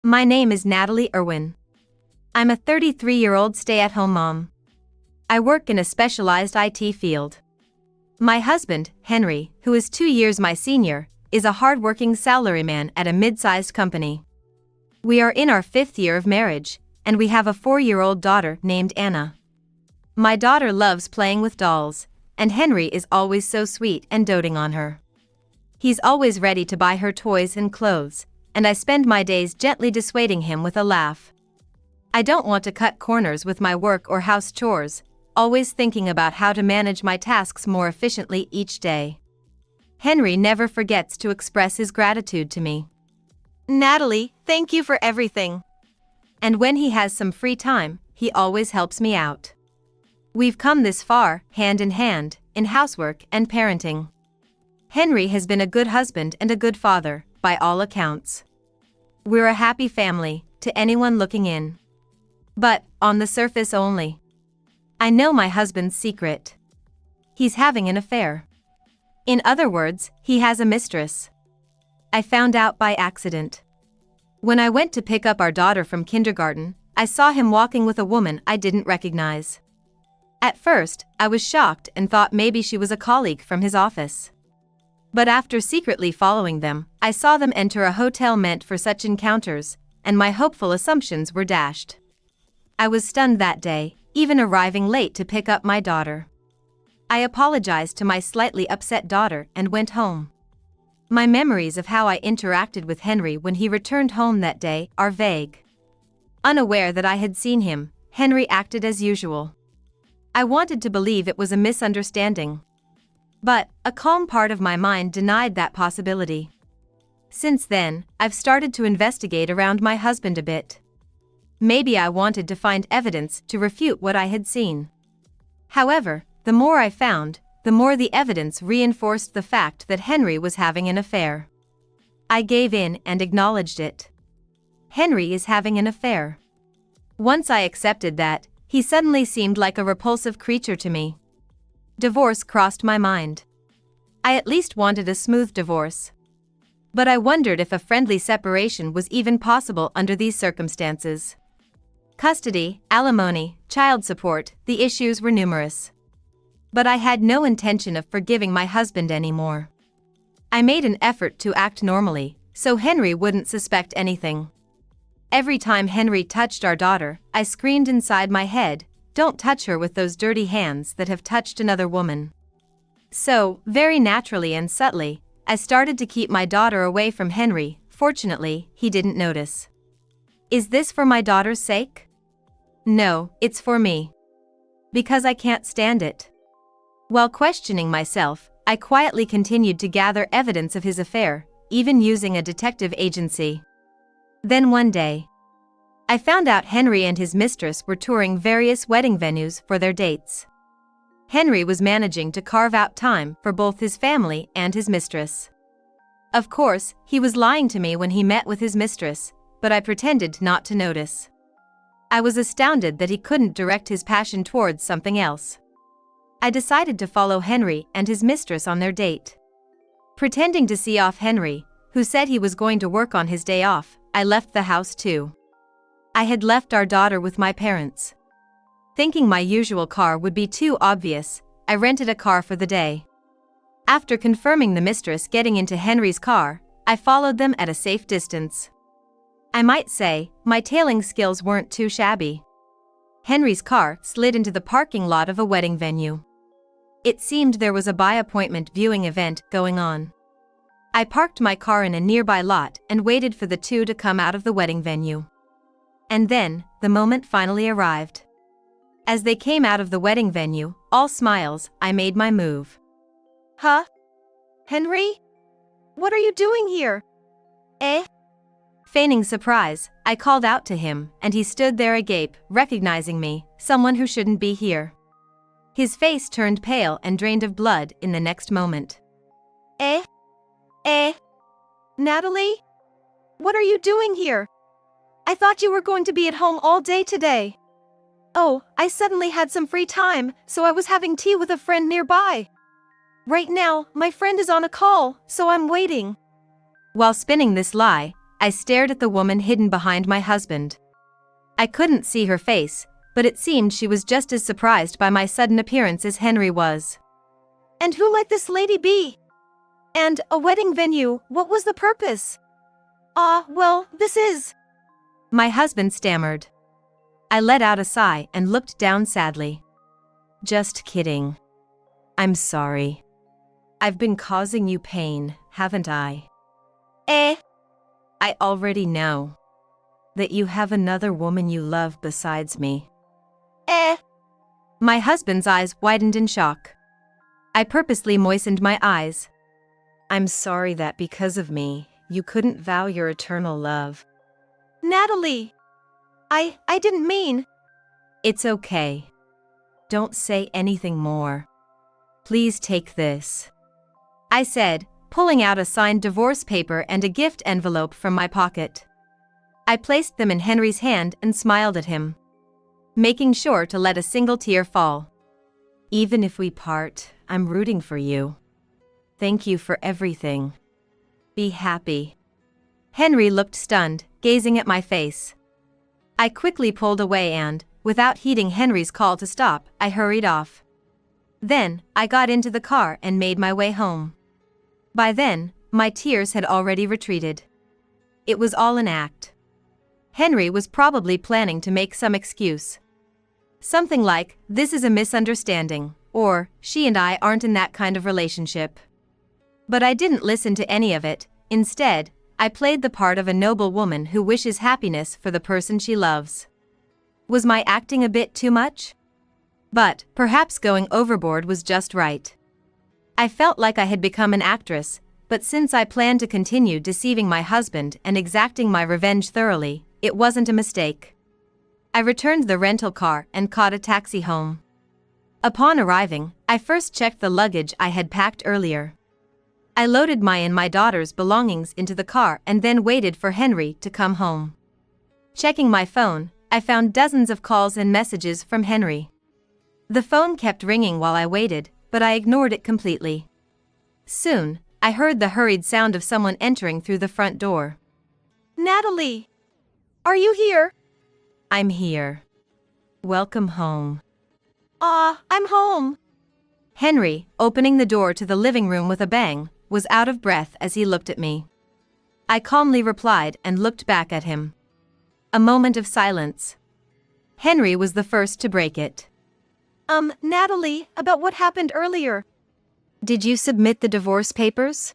My name is Natalie Irwin. I'm a 33-year-old stay-at-home mom. I work in a specialized IT field. My husband, Henry, who is 2 years my senior, is a hard-working salaryman at a mid-sized company. We are in our 5th year of marriage, and we have a 4-year-old daughter named Anna. My daughter loves playing with dolls, and Henry is always so sweet and doting on her. He's always ready to buy her toys and clothes, and I spend my days gently dissuading him with a laugh. I don't want to cut corners with my work or house chores, always thinking about how to manage my tasks more efficiently each day. Henry never forgets to express his gratitude to me. "Natalie, thank you for everything." And when he has some free time, he always helps me out. We've come this far, hand in hand, in housework and parenting. Henry has been a good husband and a good father, by all accounts. We're a happy family, to anyone looking in. But, on the surface only. I know my husband's secret. He's having an affair. In other words, he has a mistress. I found out by accident. When I went to pick up our daughter from kindergarten, I saw him walking with a woman I didn't recognize. At first, I was shocked and thought maybe she was a colleague from his office. But after secretly following them, I saw them enter a hotel meant for such encounters, and my hopeful assumptions were dashed. I was stunned that day, even arriving late to pick up my daughter. I apologized to my slightly upset daughter and went home. My memories of how I interacted with Henry when he returned home that day are vague. Unaware that I had seen him, Henry acted as usual. I wanted to believe it was a misunderstanding. But, a calm part of my mind denied that possibility. Since then, I've started to investigate around my husband a bit. Maybe I wanted to find evidence to refute what I had seen. However, the more I found, the more the evidence reinforced the fact that Henry was having an affair. I gave in and acknowledged it. Henry is having an affair. Once I accepted that, he suddenly seemed like a repulsive creature to me. Divorce crossed my mind. I at least wanted a smooth divorce. But I wondered if a friendly separation was even possible under these circumstances. Custody, alimony, child support, the issues were numerous. But I had no intention of forgiving my husband anymore. I made an effort to act normally, so Henry wouldn't suspect anything. Every time Henry touched our daughter, I screamed inside my head, "Don't touch her with those dirty hands that have touched another woman." So, very naturally and subtly, I started to keep my daughter away from Henry. Fortunately, he didn't notice. Is this for my daughter's sake? No, it's for me. Because I can't stand it. While questioning myself, I quietly continued to gather evidence of his affair, even using a detective agency. Then one day, I found out Henry and his mistress were touring various wedding venues for their dates. Henry was managing to carve out time for both his family and his mistress. Of course, he was lying to me when he met with his mistress, but I pretended not to notice. I was astounded that he couldn't direct his passion towards something else. I decided to follow Henry and his mistress on their date. Pretending to see off Henry, who said he was going to work on his day off, I left the house too. I had left our daughter with my parents. Thinking my usual car would be too obvious, I rented a car for the day. After confirming the mistress getting into Henry's car, I followed them at a safe distance. I might say, my tailing skills weren't too shabby. Henry's car slid into the parking lot of a wedding venue. It seemed there was a by-appointment viewing event going on. I parked my car in a nearby lot and waited for the two to come out of the wedding venue. And then, the moment finally arrived. As they came out of the wedding venue, all smiles, I made my move. Huh? Henry? What are you doing here? Eh? Feigning surprise, I called out to him, and he stood there agape, recognizing me, someone who shouldn't be here. His face turned pale and drained of blood in the next moment. Eh? Natalie? What are you doing here? I thought you were going to be at home all day today. Oh, I suddenly had some free time, so I was having tea with a friend nearby. Right now, my friend is on a call, so I'm waiting. While spinning this lie, I stared at the woman hidden behind my husband. I couldn't see her face, but it seemed she was just as surprised by my sudden appearance as Henry was. And who let this lady be? And a wedding venue, what was the purpose? Well, this is... My husband stammered. I let out a sigh and looked down sadly. Just kidding. I'm sorry. I've been causing you pain, haven't I? I already know. That you have another woman you love besides me. My husband's eyes widened in shock. I purposely moistened my eyes. I'm sorry that because of me, you couldn't vow your eternal love. Natalie! I didn't mean... It's okay. Don't say anything more. Please take this. I said, pulling out a signed divorce paper and a gift envelope from my pocket. I placed them in Henry's hand and smiled at him, making sure to let a single tear fall. Even if we part, I'm rooting for you. Thank you for everything. Be happy. Henry looked stunned, gazing at my face. I quickly pulled away and, without heeding Henry's call to stop, I hurried off. Then, I got into the car and made my way home. By then, my tears had already retreated. It was all an act. Henry was probably planning to make some excuse. Something like, this is a misunderstanding, or, she and I aren't in that kind of relationship. But I didn't listen to any of it. Instead, I played the part of a noble woman who wishes happiness for the person she loves. Was my acting a bit too much? But, perhaps going overboard was just right. I felt like I had become an actress, but since I planned to continue deceiving my husband and exacting my revenge thoroughly, it wasn't a mistake. I returned the rental car and caught a taxi home. Upon arriving, I first checked the luggage I had packed earlier. I loaded my and my daughter's belongings into the car and then waited for Henry to come home. Checking my phone, I found dozens of calls and messages from Henry. The phone kept ringing while I waited, but I ignored it completely. Soon, I heard the hurried sound of someone entering through the front door. Natalie! Are you here? I'm here. Welcome home. I'm home. Henry, opening the door to the living room with a bang, was out of breath as he looked at me. I calmly replied and looked back at him. A moment of silence. Henry was the first to break it. Natalie, about what happened earlier. Did you submit the divorce papers?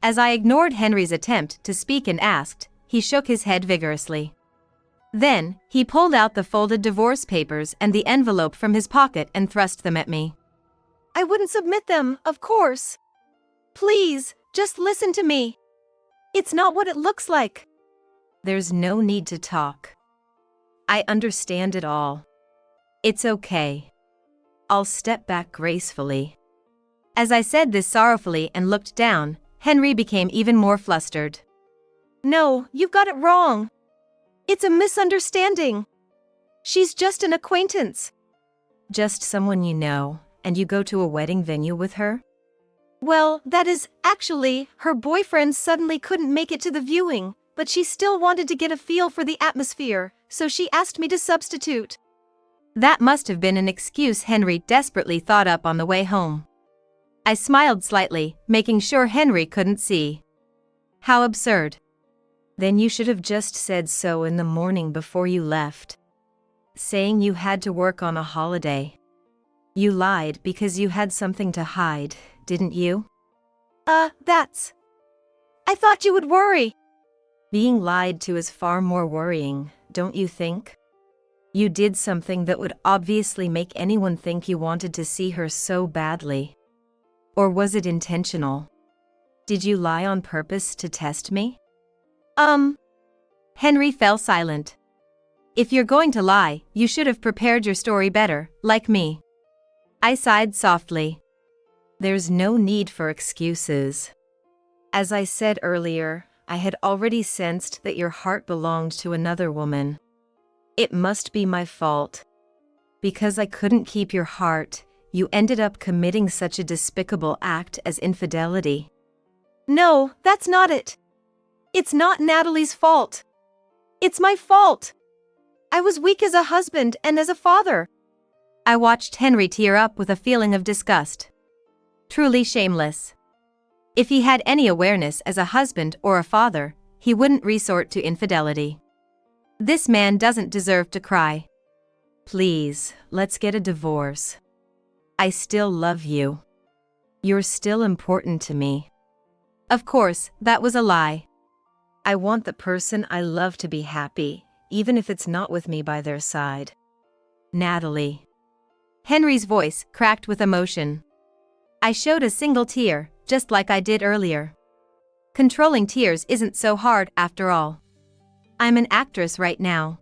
As I ignored Henry's attempt to speak and asked, he shook his head vigorously. Then, he pulled out the folded divorce papers and the envelope from his pocket and thrust them at me. I wouldn't submit them, of course. Please, just listen to me. It's not what it looks like. There's no need to talk. I understand it all. It's okay. I'll step back gracefully. As I said this sorrowfully and looked down, Henry became even more flustered. No, you've got it wrong. It's a misunderstanding. She's just an acquaintance. Just someone you know, and you go to a wedding venue with her? Well, that is, actually, her boyfriend suddenly couldn't make it to the viewing, but she still wanted to get a feel for the atmosphere, so she asked me to substitute. That must have been an excuse Henry desperately thought up on the way home. I smiled slightly, making sure Henry couldn't see. How absurd. Then you should have just said so in the morning before you left. Saying you had to work on a holiday. You lied because you had something to hide, didn't you? That's... I thought you would worry. Being lied to is far more worrying, don't you think? You did something that would obviously make anyone think you wanted to see her so badly. Or was it intentional? Did you lie on purpose to test me? Henry fell silent. If you're going to lie, you should have prepared your story better, like me. I sighed softly. There's no need for excuses. As I said earlier, I had already sensed that your heart belonged to another woman. It must be my fault. Because I couldn't keep your heart, you ended up committing such a despicable act as infidelity. No, that's not it. It's not Natalie's fault. It's my fault. I was weak as a husband and as a father. I watched Henry tear up with a feeling of disgust. Truly shameless. If he had any awareness as a husband or a father, he wouldn't resort to infidelity. This man doesn't deserve to cry. Please, let's get a divorce. I still love you. You're still important to me. Of course, that was a lie. I want the person I love to be happy, even if it's not with me by their side. Natalie. Henry's voice cracked with emotion. I showed a single tear, just like I did earlier. Controlling tears isn't so hard after all. I'm an actress right now.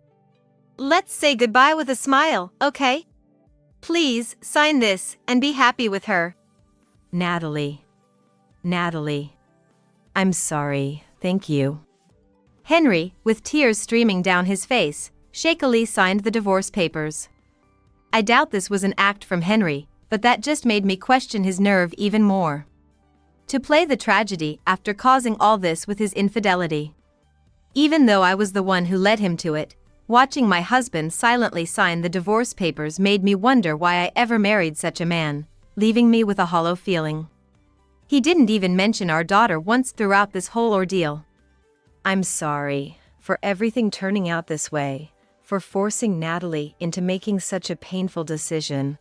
Let's say goodbye with a smile, okay? Please, sign this and be happy with her. Natalie. Natalie. I'm sorry, thank you. Henry, with tears streaming down his face, shakily signed the divorce papers. I doubt this was an act from Henry, but that just made me question his nerve even more. To play the tragedy after causing all this with his infidelity. Even though I was the one who led him to it, watching my husband silently sign the divorce papers made me wonder why I ever married such a man, leaving me with a hollow feeling. He didn't even mention our daughter once throughout this whole ordeal. I'm sorry for everything turning out this way, for forcing Natalie into making such a painful decision.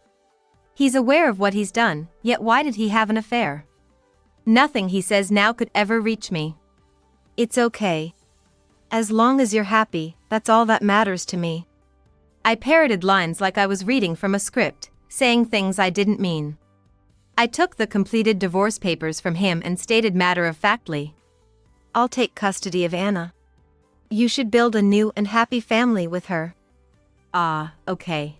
He's aware of what he's done, yet why did he have an affair? Nothing he says now could ever reach me. It's okay. As long as you're happy, that's all that matters to me. I parroted lines like I was reading from a script, saying things I didn't mean. I took the completed divorce papers from him and stated matter-of-factly, I'll take custody of Anna. You should build a new and happy family with her. Ah, okay.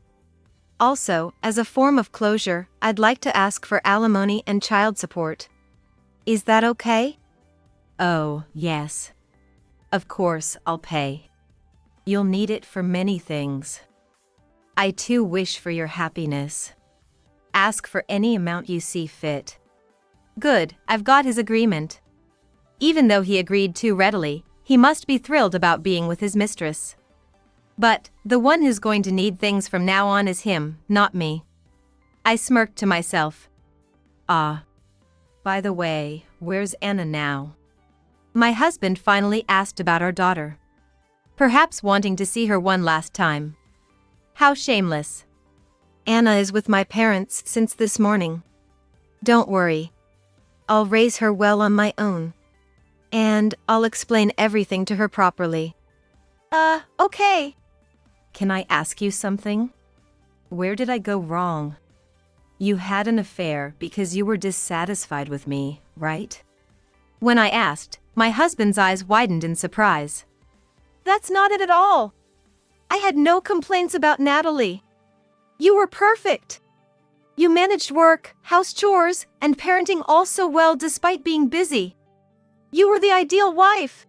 Also, as a form of closure, I'd like to ask for alimony and child support. Is that okay? Oh, yes. Of course, I'll pay. You'll need it for many things. I too wish for your happiness. Ask for any amount you see fit. Good, I've got his agreement. Even though he agreed too readily, he must be thrilled about being with his mistress. But, the one who's going to need things from now on is him, not me. I smirked to myself. Ah. By the way, where's Anna now? My husband finally asked about our daughter. Perhaps wanting to see her one last time. How shameless. Anna is with my parents since this morning. Don't worry. I'll raise her well on my own. And I'll explain everything to her properly. Okay. Can I ask you something? Where did I go wrong? You had an affair because you were dissatisfied with me, right? When I asked, my husband's eyes widened in surprise. That's not it at all. I had no complaints about Natalie. You were perfect. You managed work, house chores, and parenting all so well despite being busy. You were the ideal wife.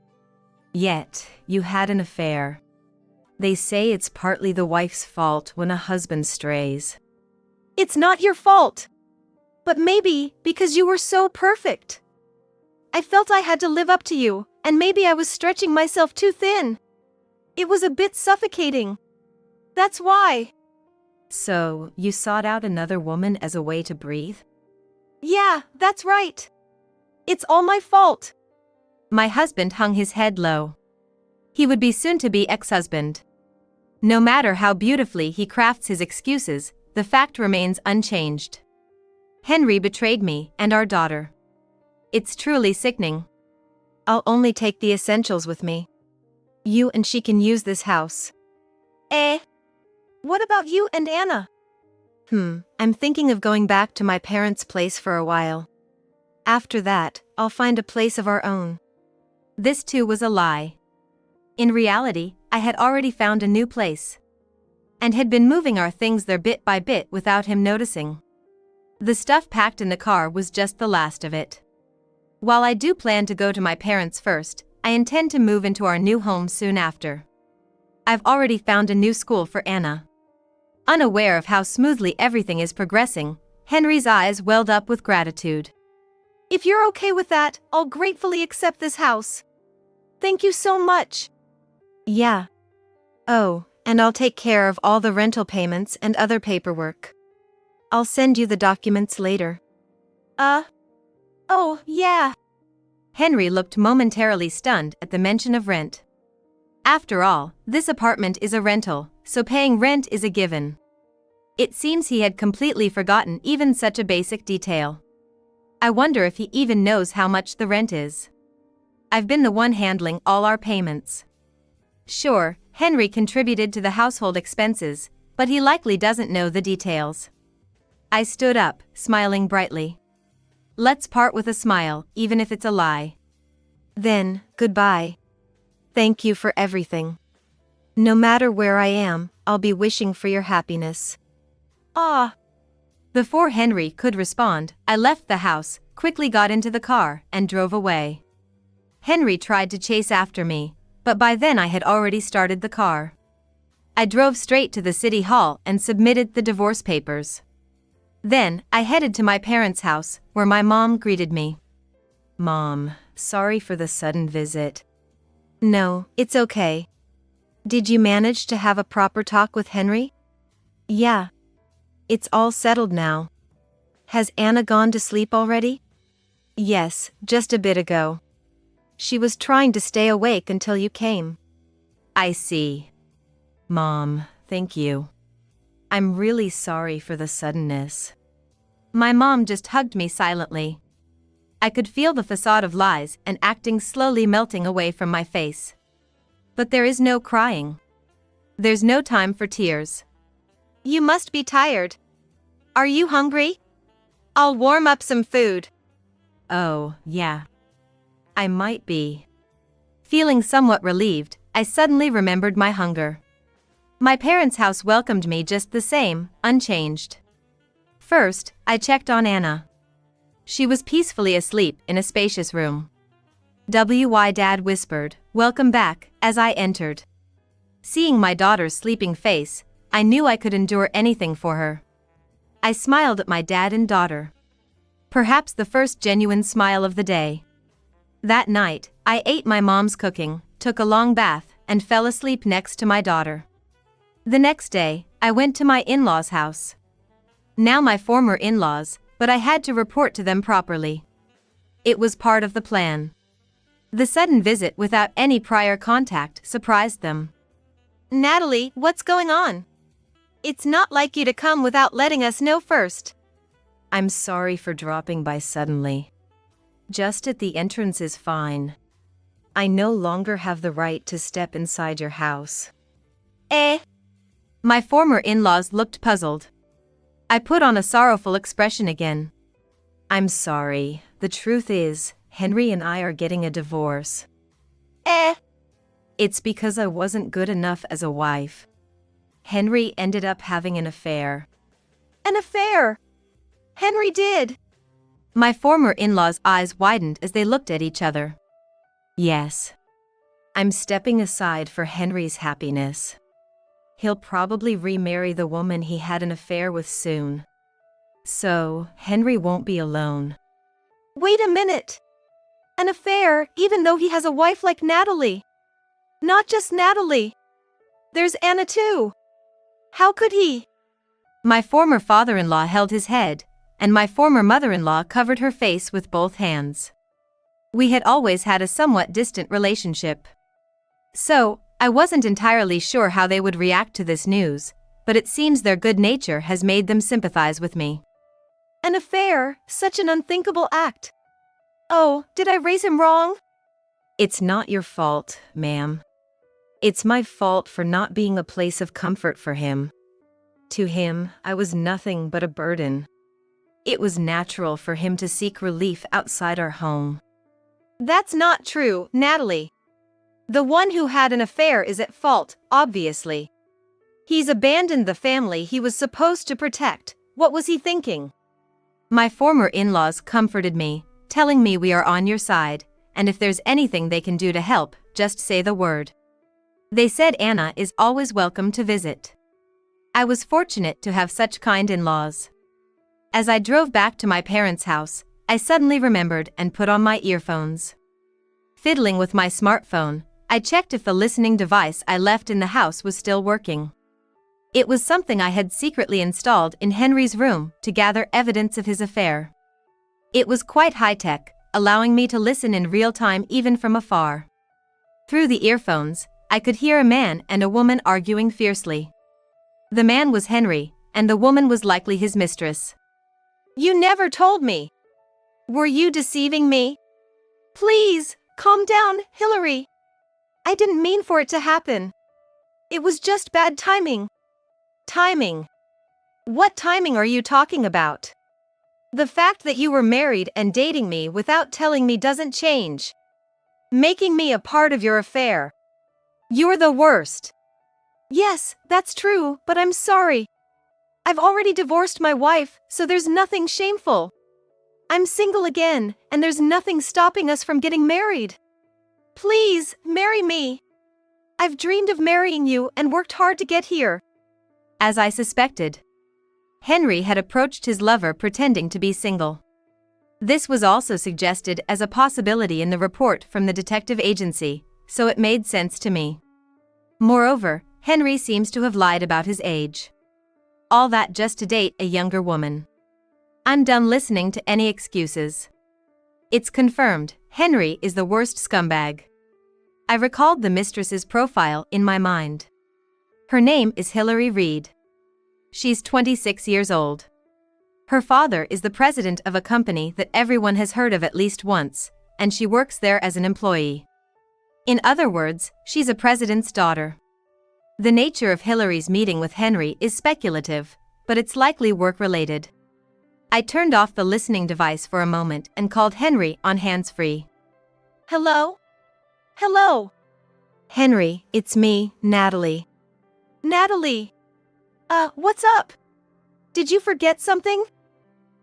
Yet, you had an affair. They say it's partly the wife's fault when a husband strays. It's not your fault. But maybe because you were so perfect. I felt I had to live up to you, and maybe I was stretching myself too thin. It was a bit suffocating. That's why. So, you sought out another woman as a way to breathe? Yeah, that's right. It's all my fault. My husband hung his head low. He would be soon-to-be ex-husband. No matter how beautifully he crafts his excuses, the fact remains unchanged. Henry betrayed me and our daughter. It's truly sickening. I'll only take the essentials with me. You and she can use this house. What about you and Anna? I'm thinking of going back to my parents' place for a while. After that, I'll find a place of our own. This too was a lie. In reality, I had already found a new place. And had been moving our things there bit by bit without him noticing. The stuff packed in the car was just the last of it. While I do plan to go to my parents first, I intend to move into our new home soon after. I've already found a new school for Anna. Unaware of how smoothly everything is progressing, Henry's eyes welled up with gratitude. If you're okay with that, I'll gratefully accept this house. Thank you so much. Yeah. Oh, and I'll take care of all the rental payments and other paperwork. I'll send you the documents later. Oh, yeah. Henry looked momentarily stunned at the mention of rent. After all, this apartment is a rental, so paying rent is a given. It seems he had completely forgotten even such a basic detail. I wonder if he even knows how much the rent is. I've been the one handling all our payments. Sure, Henry contributed to the household expenses, but he likely doesn't know the details. I stood up, smiling brightly. Let's part with a smile, even if it's a lie. Then, goodbye. Thank you for everything. No matter where I am, I'll be wishing for your happiness. Ah. Before Henry could respond, I left the house, quickly got into the car, and drove away. Henry tried to chase after me, but by then I had already started the car. I drove straight to the city hall and submitted the divorce papers. Then, I headed to my parents' house, where my mom greeted me. Mom, sorry for the sudden visit. No, it's okay. Did you manage to have a proper talk with Henry? Yeah. It's all settled now. Has Anna gone to sleep already? Yes, just a bit ago. She was trying to stay awake until you came. I see. Mom, thank you. I'm really sorry for the suddenness. My mom just hugged me silently. I could feel the facade of lies and acting slowly melting away from my face. But there is no crying. There's no time for tears. You must be tired. Are you hungry? I'll warm up some food. Oh, yeah. I might be. Feeling somewhat relieved, I suddenly remembered my hunger. My parents' house welcomed me just the same, unchanged. First, I checked on Anna. She was peacefully asleep in a spacious room. Dad whispered, "Welcome back," as I entered. Seeing my daughter's sleeping face, I knew I could endure anything for her. I smiled at my dad and daughter. Perhaps the first genuine smile of the day. That night, I ate my mom's cooking, took a long bath, and fell asleep next to my daughter. The next day, I went to my in-laws' house. Now my former in-laws, but I had to report to them properly. It was part of the plan. The sudden visit without any prior contact surprised them. Natalie, what's going on? It's not like you to come without letting us know first. I'm sorry for dropping by suddenly. Just at the entrance is fine. I no longer have the right to step inside your house. My former in-laws looked puzzled. I put on a sorrowful expression again. I'm sorry, the truth is, Henry and I are getting a divorce. It's because I wasn't good enough as a wife. Henry ended up having an affair. An affair? Henry did. My former in-laws' eyes widened as they looked at each other. Yes. I'm stepping aside for Henry's happiness. He'll probably remarry the woman he had an affair with soon. So, Henry won't be alone. Wait a minute. An affair, even though he has a wife like Natalie. Not just Natalie. There's Anna too. How could he? My former father-in-law held his head, and my former mother-in-law covered her face with both hands. We had always had a somewhat distant relationship. So, I wasn't entirely sure how they would react to this news, but it seems their good nature has made them sympathize with me. An affair, such an unthinkable act. Oh, did I raise him wrong? It's not your fault, ma'am. It's my fault for not being a place of comfort for him. To him, I was nothing but a burden. It was natural for him to seek relief outside our home. That's not true, Natalie. The one who had an affair is at fault, obviously. He's abandoned the family he was supposed to protect. What was he thinking? My former in-laws comforted me, telling me we are on your side, and if there's anything they can do to help, just say the word. They said Anna is always welcome to visit. I was fortunate to have such kind in-laws. As I drove back to my parents' house, I suddenly remembered and put on my earphones. Fiddling with my smartphone, I checked if the listening device I left in the house was still working. It was something I had secretly installed in Henry's room to gather evidence of his affair. It was quite high-tech, allowing me to listen in real time even from afar. Through the earphones, I could hear a man and a woman arguing fiercely. The man was Henry, and the woman was likely his mistress. You never told me. Were you deceiving me? Please, calm down, Hillary. I didn't mean for it to happen. It was just bad timing. Timing? What timing are you talking about? The fact that you were married and dating me without telling me doesn't change. Making me a part of your affair. You're the worst. Yes, that's true, but I'm sorry. I've already divorced my wife, so there's nothing shameful. I'm single again, and there's nothing stopping us from getting married. Please, marry me. I've dreamed of marrying you and worked hard to get here. As I suspected, Henry had approached his lover pretending to be single. This was also suggested as a possibility in the report from the detective agency, so it made sense to me. Moreover, Henry seems to have lied about his age. All that just to date a younger woman. I'm done listening to any excuses. It's confirmed, Henry is the worst scumbag. I recalled the mistress's profile in my mind. Her name is Hillary Reed. She's 26 years old. Her father is the president of a company that everyone has heard of at least once, and she works there as an employee. In other words, she's a president's daughter. The nature of Hillary's meeting with Henry is speculative, but it's likely work-related. I turned off the listening device for a moment and called Henry on hands-free. Hello? Hello? Henry, it's me, Natalie. Natalie. What's up? Did you forget something?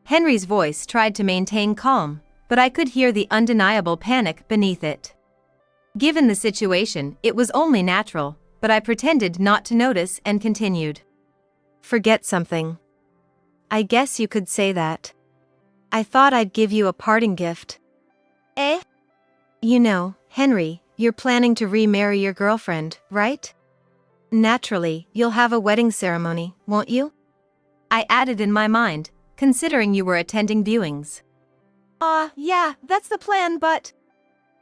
Henry's voice tried to maintain calm, but I could hear the undeniable panic beneath it. Given the situation, it was only natural, but I pretended not to notice and continued. Forget something. I guess you could say that. I thought I'd give you a parting gift. Eh? You know, Henry, you're planning to remarry your girlfriend, right? Naturally, you'll have a wedding ceremony, won't you? I added in my mind, considering you were attending viewings. Yeah, that's the plan, but...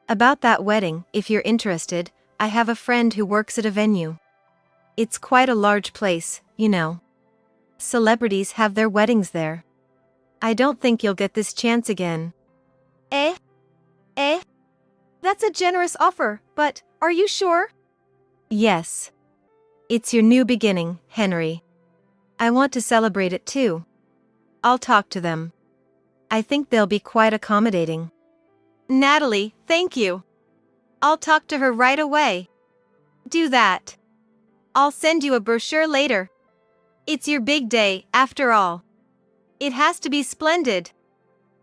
About that wedding, if you're interested, I have a friend who works at a venue. It's quite a large place, you know. Celebrities have their weddings there. I don't think you'll get this chance again. Eh? That's a generous offer, but are you sure? Yes. It's your new beginning, Henry. I want to celebrate it too. I'll talk to them. I think they'll be quite accommodating. Natalie, thank you. I'll talk to her right away. Do that. I'll send you a brochure later. It's your big day, after all. It has to be splendid.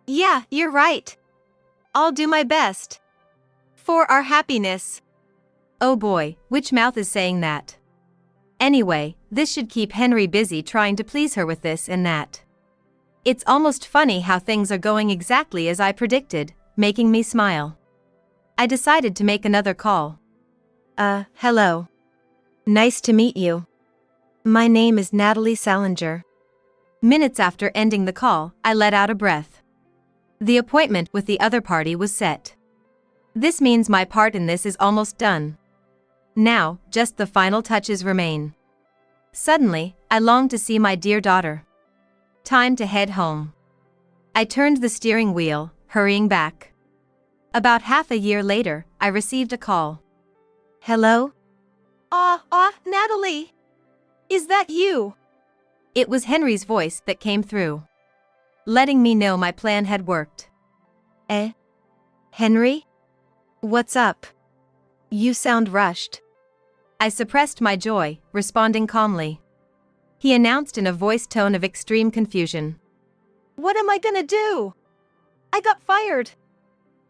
Yeah, you're right. I'll do my best. For our happiness. Oh boy, which mouth is saying that? Anyway, this should keep Henry busy trying to please her with this and that. It's almost funny how things are going exactly as I predicted, making me smile. I decided to make another call. Hello. Nice to meet you. My name is Natalie Salinger. Minutes after ending the call, I let out a breath. The appointment with the other party was set. This means my part in this is almost done. Now, just the final touches remain. Suddenly, I longed to see my dear daughter. Time to head home. I turned the steering wheel, hurrying back. About half a year later, I received a call. Hello? Natalie. Is that you? It was Henry's voice that came through, letting me know my plan had worked. Henry? What's up? You sound rushed. I suppressed my joy, responding calmly. He announced in a voice tone of extreme confusion. What am I gonna do? I got fired.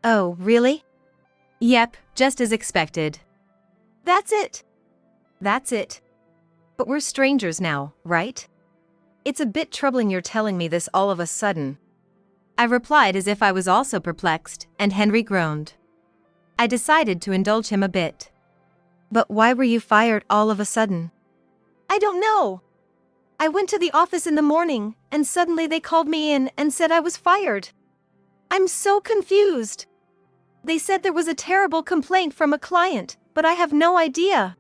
Oh, really? Yep, just as expected. That's it. That's it. But we're strangers now, right? It's a bit troubling you're telling me this all of a sudden. I replied as if I was also perplexed, and Henry groaned. I decided to indulge him a bit. But why were you fired all of a sudden? I don't know. I went to the office in the morning, and suddenly they called me in and said I was fired. I'm so confused. They said there was a terrible complaint from a client, but I have no idea.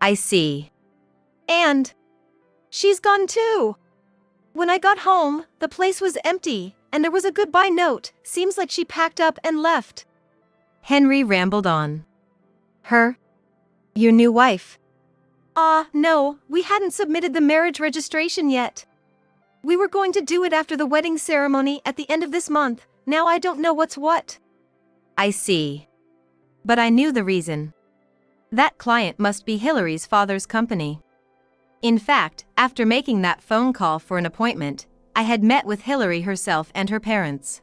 I see. And she's gone too. When I got home, the place was empty, and there was a goodbye note. Seems like she packed up and left. Henry rambled on. Her? Your new wife? No, we hadn't submitted the marriage registration yet. We were going to do it after the wedding ceremony at the end of this month. Now I don't know what's what. I see. But I knew the reason. That client must be Hillary's father's company. In fact, after making that phone call for an appointment, I had met with Hillary herself and her parents.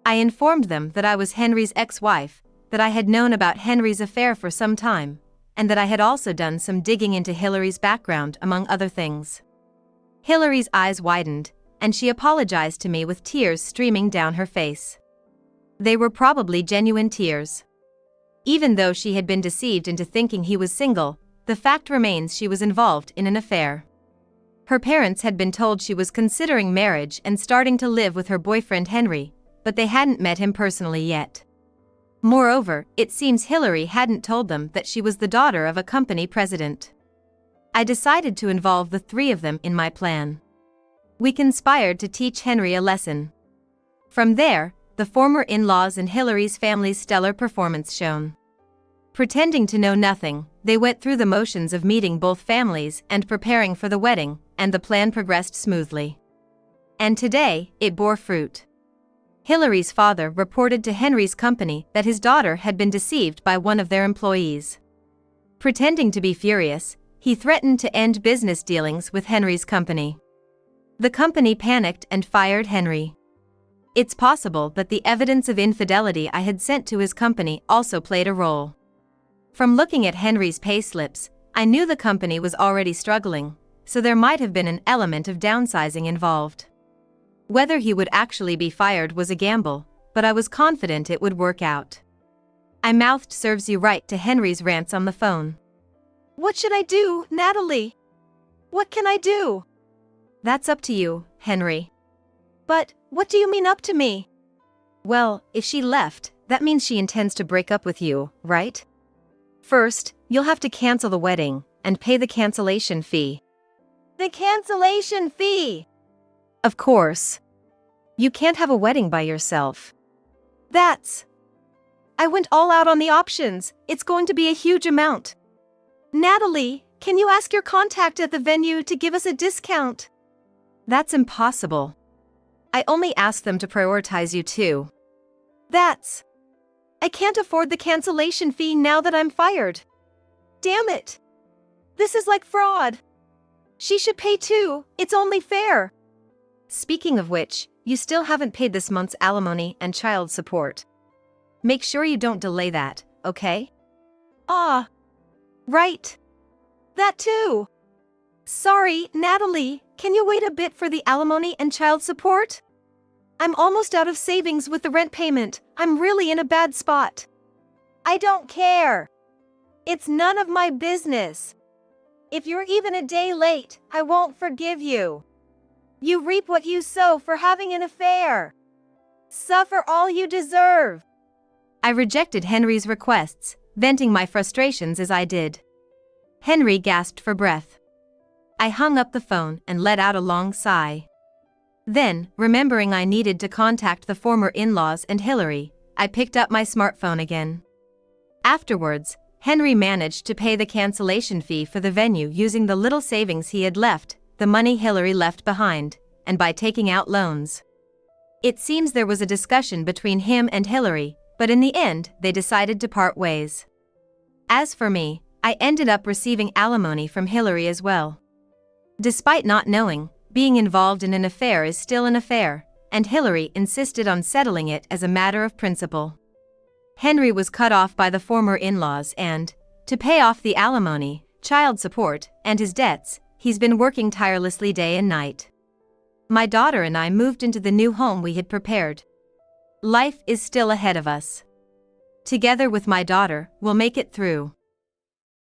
I informed them that I was Henry's ex-wife, that I had known about Henry's affair for some time, and that I had also done some digging into Hillary's background among other things. Hillary's eyes widened, and she apologized to me with tears streaming down her face. They were probably genuine tears. Even though she had been deceived into thinking he was single, the fact remains she was involved in an affair. Her parents had been told she was considering marriage and starting to live with her boyfriend Henry, but they hadn't met him personally yet. Moreover, it seems Hillary hadn't told them that she was the daughter of a company president. I decided to involve the three of them in my plan. We conspired to teach Henry a lesson. From there, the former in-laws and Hillary's family's stellar performance shone. Pretending to know nothing, they went through the motions of meeting both families and preparing for the wedding, and the plan progressed smoothly. And today, it bore fruit. Hillary's father reported to Henry's company that his daughter had been deceived by one of their employees. Pretending to be furious, he threatened to end business dealings with Henry's company. The company panicked and fired Henry. It's possible that the evidence of infidelity I had sent to his company also played a role. From looking at Henry's payslips, I knew the company was already struggling, so there might have been an element of downsizing involved. Whether he would actually be fired was a gamble, but I was confident it would work out. I mouthed serves you right to Henry's rants on the phone. What should I do, Natalie? What can I do? That's up to you, Henry. But, what do you mean up to me? Well, if she left, that means she intends to break up with you, right? First, you'll have to cancel the wedding, and pay the cancellation fee. The cancellation fee! Of course. You can't have a wedding by yourself. I went all out on the options. It's going to be a huge amount. Natalie, can you ask your contact at the venue to give us a discount? That's impossible. I only asked them to prioritize you too. I can't afford the cancellation fee now that I'm fired. Damn it. This is like fraud. She should pay too, it's only fair. Speaking of which, you still haven't paid this month's alimony and child support. Make sure you don't delay that, okay? Right. That too. Sorry, Natalie, can you wait a bit for the alimony and child support? I'm almost out of savings with the rent payment. I'm really in a bad spot. I don't care. It's none of my business. If you're even a day late, I won't forgive you. You reap what you sow for having an affair. Suffer all you deserve. I rejected Henry's requests, venting my frustrations as I did. Henry gasped for breath. I hung up the phone and let out a long sigh. Then, remembering I needed to contact the former in-laws and Hillary, I picked up my smartphone again. Afterwards, Henry managed to pay the cancellation fee for the venue using the little savings he had left, the money Hillary left behind, and by taking out loans. It seems there was a discussion between him and Hillary, but in the end, they decided to part ways. As for me, I ended up receiving alimony from Hillary as well. Despite not knowing, being involved in an affair is still an affair, and Hillary insisted on settling it as a matter of principle. Henry was cut off by the former in-laws and, to pay off the alimony, child support, and his debts, he's been working tirelessly day and night. My daughter and I moved into the new home we had prepared. Life is still ahead of us. Together with my daughter, we'll make it through.